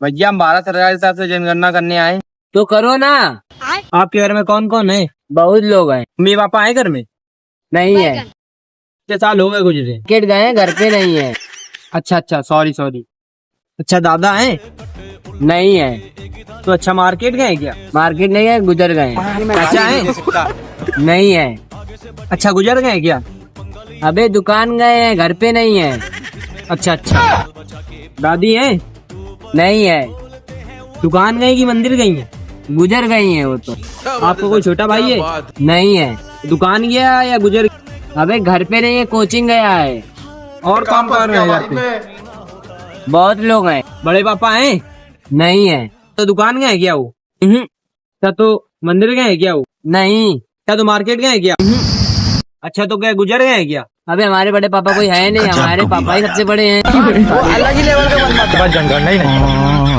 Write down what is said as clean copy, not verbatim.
भैया हम भारत सरकार के हिसाब से जनगणना करने आए। तो करो ना। आपके घर में कौन कौन है? बहुत लोग हैं। मम्मी पापा है घर में? नहीं है। कितने साल हो गए गुजरे? मार्केट गए हैं, घर पे नहीं है। अच्छा अच्छा, सॉरी। अच्छा, दादा है? नहीं है। तो अच्छा, मार्केट गए क्या? मार्केट नहीं है, गुजर गए हैं। चाचा है? नहीं है। अच्छा, गुजर गए क्या? अबे दुकान गए हैं, घर पे नहीं है। अच्छा अच्छा। दादी है? नहीं है। दुकान गई कि मंदिर गई है? गुजर गई है वो तो। आपको कोई छोटा भाई है? नहीं है। दुकान गया या गुजर? अबे घर पे नहीं है, कोचिंग गया है। और काम कर रहे हैं घर पे? बहुत लोग हैं। बड़े पापा हैं? नहीं है। तो दुकान गए क्या वो? हम्म, क्या तो मंदिर गए क्या वो? नहीं। क्या तो मार्केट गए क्या? अच्छा, तो क्या गुजर गए क्या? अबे हमारे बड़े पापा कोई है नहीं, हमारे पापा ही सबसे बड़े हैं। अलग ही लेवल का बंदा। जनगणना ही नहीं